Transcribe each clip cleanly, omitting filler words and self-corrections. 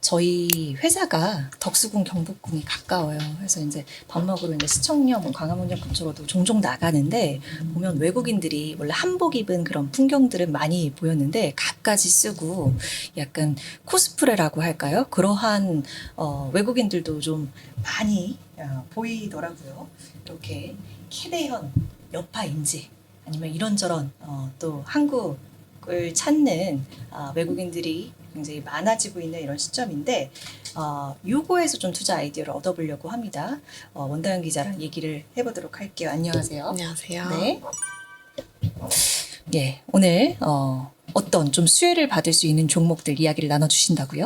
저희 회사가 덕수궁 경복궁이 가까워요. 그래서 이제 밥 먹으러 이제 시청역, 광화문역 근처로도 종종 나가는데 보면 외국인들이 원래 한복 입은 그런 풍경들은 많이 보였는데 갖가지 쓰고 약간 코스프레라고 할까요? 그러한 외국인들도 좀 많이 보이더라고요. 이렇게 캐대현, 여파 인재 아니면 이런저런 또 한국을 찾는 외국인들이 굉장히 많아지고 있는 이런 시점인데 요거에서 좀 투자 아이디어를 얻어보려고 합니다. 원다연 기자랑 얘기를 해보도록 할게요. 안녕하세요. 안녕하세요. 네. 예, 오늘 어떤 좀 수혜를 받을 수 있는 종목들 이야기를 나눠주신다고요?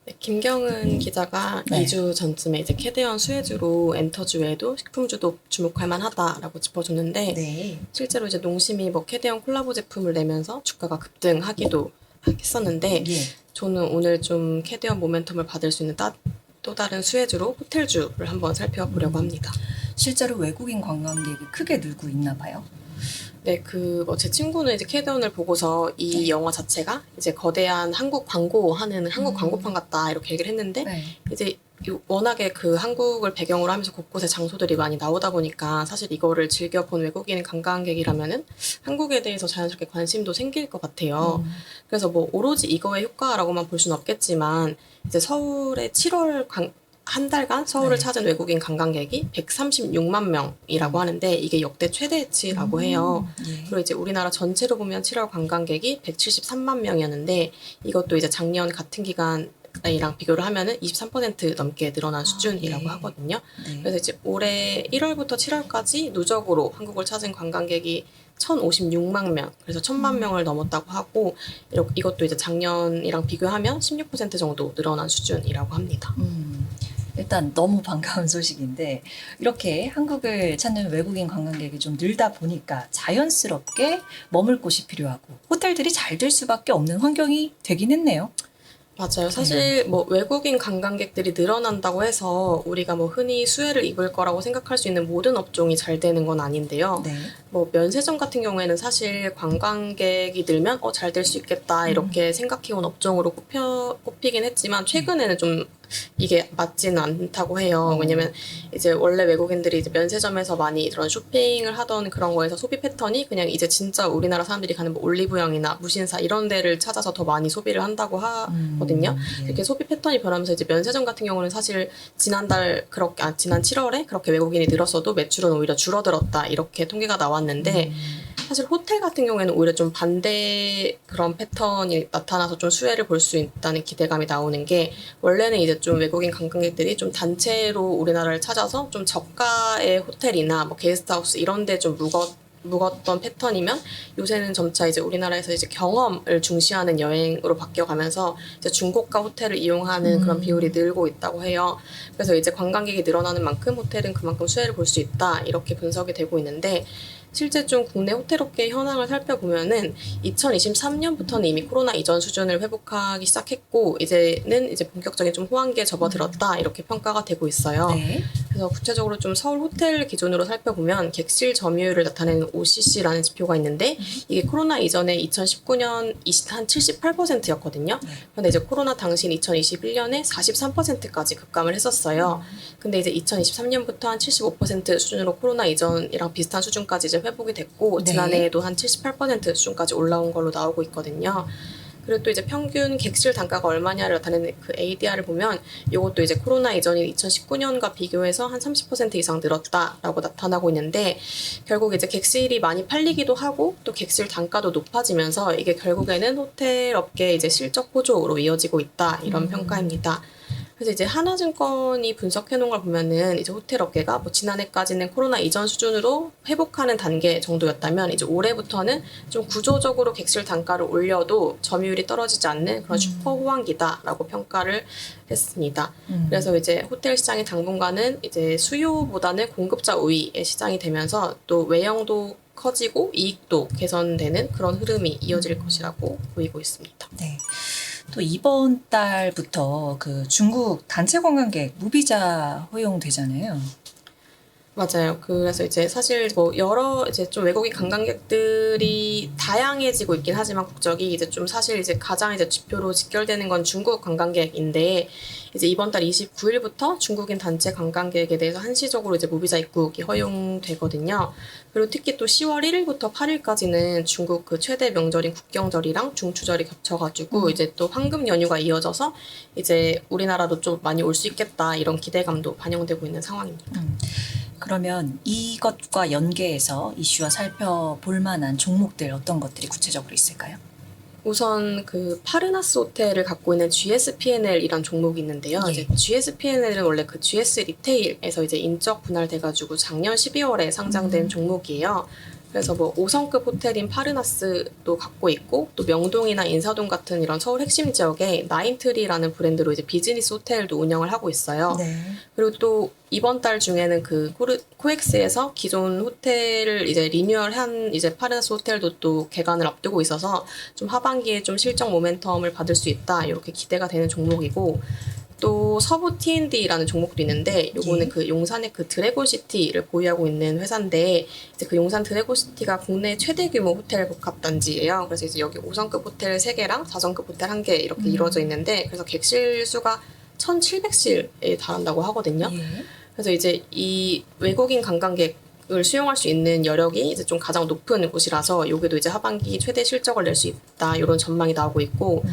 네, 김경은 기자가 네. 2주 전쯤에 이제 캐대언 수혜주로 엔터주 외에도 식품주도 주목할 만하다라고 짚어줬는데 네. 실제로 이제 농심이 뭐 캐대언 콜라보 제품을 내면서 주가가 급등하기도 했었는데 예. 저는 오늘 좀 캐대언 모멘텀을 받을 수 있는 또 다른 수혜주로 호텔주를 한번 살펴보려고 합니다. 실제로 외국인 관광객이 크게 늘고 있나 봐요. 네, 제 친구는 이제 캐대언을 보고서 이 영화 자체가 이제 거대한 한국 광고하는 한국 광고판 같다 이렇게 얘기를 했는데 네. 이제 워낙에 그 한국을 배경으로 하면서 곳곳에 장소들이 많이 나오다 보니까 사실 이거를 즐겨본 외국인 관광객이라면은 한국에 대해서 자연스럽게 관심도 생길 것 같아요. 그래서 뭐 오로지 이거의 효과라고만 볼 수는 없겠지만 이제 서울의 7월 한 달간 서울을 네. 찾은 외국인 관광객이 136만 명이라고 하는데 이게 역대 최대치라고 해요. 예. 그리고 이제 우리나라 전체로 보면 7월 관광객이 173만 명이었는데 이것도 이제 작년 같은 기간이랑 비교를 하면은 23% 넘게 늘어난 수준이라고 예. 하거든요. 네. 그래서 이제 올해 1월부터 7월까지 누적으로 한국을 찾은 관광객이 1,056만 명, 그래서 1,000만 명을 넘었다고 하고 이것도 이제 작년이랑 비교하면 16% 정도 늘어난 수준이라고 합니다. 일단 너무 반가운 소식인데 이렇게 한국을 찾는 외국인 관광객이 좀 늘다 보니까 자연스럽게 머물 곳이 필요하고 호텔들이 잘 될 수밖에 없는 환경이 되긴 했네요. 맞아요. 사실 뭐 외국인 관광객들이 늘어난다고 해서 우리가 뭐 흔히 수혜를 입을 거라고 생각할 수 있는 모든 업종이 잘 되는 건 아닌데요. 네. 뭐 면세점 같은 경우에는 사실 관광객이 늘면 잘 될 수 있겠다 이렇게 생각해온 업종으로 꼽히긴 했지만 최근에는 좀 이게 맞지는 않다고 해요. 왜냐면 이제 원래 외국인들이 이제 면세점에서 많이 그런 쇼핑을 하던 그런 거에서 소비 패턴이 그냥 이제 진짜 우리나라 사람들이 가는 뭐 올리브영이나 무신사 이런 데를 찾아서 더 많이 소비를 한다고 하거든요. 예. 이렇게 소비 패턴이 변하면서 이제 면세점 같은 경우는 사실 지난 7월에 그렇게 외국인이 늘었어도 매출은 오히려 줄어들었다 이렇게 통계가 나왔는데 사실 호텔 같은 경우에는 오히려 좀 반대 그런 패턴이 나타나서 좀 수혜를 볼 수 있다는 기대감이 나오는 게 원래는 이제 좀 외국인 관광객들이 좀 단체로 우리나라를 찾아서 좀 저가의 호텔이나 뭐 게스트하우스 이런 데 좀 묵었던 패턴이면 요새는 점차 이제 우리나라에서 이제 경험을 중시하는 여행으로 바뀌어가면서 이제 중고가 호텔을 이용하는 그런 비율이 늘고 있다고 해요. 그래서 이제 관광객이 늘어나는 만큼 호텔은 그만큼 수혜를 볼 수 있다 이렇게 분석이 되고 있는데 실제 좀 국내 호텔업계 현황을 살펴보면은 2023년부터는 이미 코로나 이전 수준을 회복하기 시작했고 이제는 이제 본격적인 좀 호황기에 접어들었다 이렇게 평가가 되고 있어요. 네. 그래서 구체적으로 좀 서울 호텔 기준으로 살펴보면 객실 점유율을 나타내는 OCC라는 지표가 있는데 이게 코로나 이전에 2019년 한 78%였거든요. 근데 이제 코로나 당시인 2021년에 43%까지 급감을 했었어요. 근데 이제 2023년부터 한 75% 수준으로 코로나 이전이랑 비슷한 수준까지 이제 회복이 됐고 네. 지난해에도 한 78% 수준까지 올라온 걸로 나오고 있거든요. 그리고 또 이제 평균 객실 단가가 얼마냐를 나타내는 그 ADR을 보면 이것도 이제 코로나 이전인 2019년과 비교해서 한 30% 이상 늘었다라고 나타나고 있는데 결국 이제 객실이 많이 팔리기도 하고 또 객실 단가도 높아지면서 이게 결국에는 호텔 업계의 이제 실적 호조로 이어지고 있다 이런 평가입니다. 그래서 이제 하나증권이 분석해 놓은 걸 보면은 이제 호텔 업계가 뭐 지난해까지는 코로나 이전 수준으로 회복하는 단계 정도였다면 이제 올해부터는 좀 구조적으로 객실 단가를 올려도 점유율이 떨어지지 않는 그런 슈퍼 호황기다라고 평가를 했습니다. 그래서 이제 호텔 시장이 당분간은 이제 수요보다는 공급자 우위의 시장이 되면서 또 외형도 커지고 이익도 개선되는 그런 흐름이 이어질 것이라고 보이고 있습니다. 네. 또 이번 달부터 그 중국 단체 관광객 무비자 허용되잖아요. 맞아요. 그래서 이제 사실 뭐 여러 이제 좀 외국인 관광객들이 다양해지고 있긴 하지만 국적이 이제 좀 사실 이제 가장 이제 지표로 직결되는 건 중국 관광객인데 이제 이번 달 29일부터 중국인 단체 관광객에 대해서 한시적으로 이제 무비자 입국이 허용되거든요. 그리고 특히 또 10월 1일부터 8일까지는 중국 그 최대 명절인 국경절이랑 중추절이 겹쳐가지고 이제 또 황금 연휴가 이어져서 이제 우리나라도 좀 많이 올 수 있겠다 이런 기대감도 반영되고 있는 상황입니다. 그러면 이것과 연계해서 이슈와 살펴볼 만한 종목들 어떤 것들이 구체적으로 있을까요? 우선 그 파르나스 호텔을 갖고 있는 GSPNL이란 종목이 있는데요. 예. 이제 GSPNL은 원래 그 GS 리테일에서 이제 인적 분할돼가지고 작년 12월에 상장된 종목이에요. 그래서 뭐 5성급 호텔인 파르나스도 갖고 있고 또 명동이나 인사동 같은 이런 서울 핵심 지역에 나인트리라는 브랜드로 이제 비즈니스 호텔도 운영을 하고 있어요. 네. 그리고 또 이번 달 중에는 그 코엑스에서 기존 호텔을 이제 리뉴얼한 이제 파르나스 호텔도 또 개관을 앞두고 있어서 좀 하반기에 좀 실적 모멘텀을 받을 수 있다 이렇게 기대가 되는 종목이고 또 서부 T&D라는 종목도 있는데 요거는 예. 그 용산의 그 드래곤시티를 보유하고 있는 회사인데 이제 그 용산 드래곤시티가 국내 최대 규모 호텔 복합단지예요. 그래서 이제 여기 5성급 호텔 3개랑 4성급 호텔 1개 이렇게 이루어져 있는데 그래서 객실 수가 1,700실에 달한다고 하거든요. 예. 그래서 이제 이 외국인 관광객을 수용할 수 있는 여력이 이제 좀 가장 높은 곳이라서 여기도 이제 하반기 최대 실적을 낼 수 있다 이런 전망이 나오고 있고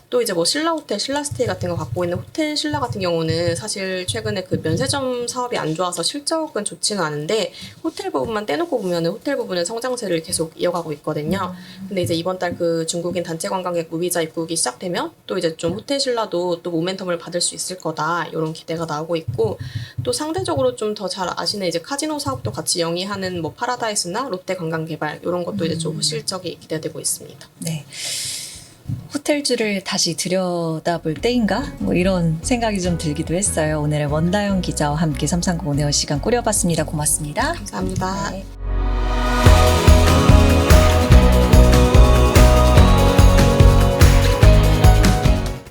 또 이제 뭐 신라 호텔, 신라 스테이 같은 거 갖고 있는 호텔 신라 같은 경우는 사실 최근에 그 면세점 사업이 안 좋아서 실적은 좋지는 않은데 호텔 부분만 떼놓고 보면은 호텔 부분은 성장세를 계속 이어가고 있거든요. 근데 이제 이번 달 그 중국인 단체 관광객 무비자 입국이 시작되면 또 이제 좀 호텔 신라도 또 모멘텀을 받을 수 있을 거다 이런 기대가 나오고 있고 또 상대적으로 좀 더 잘 아시는 이제 카지노 사업도 같이 영위하는 뭐 파라다이스나 롯데 관광개발 이런 것도 이제 좀 실적이 기대되고 있습니다. 네. 호텔주를 다시 들여다볼 때인가? 뭐 이런 생각이 좀 들기도 했어요. 오늘은 원다영 기자와 함께 330 오네어 시간 꾸려봤습니다. 고맙습니다. 감사합니다. 네.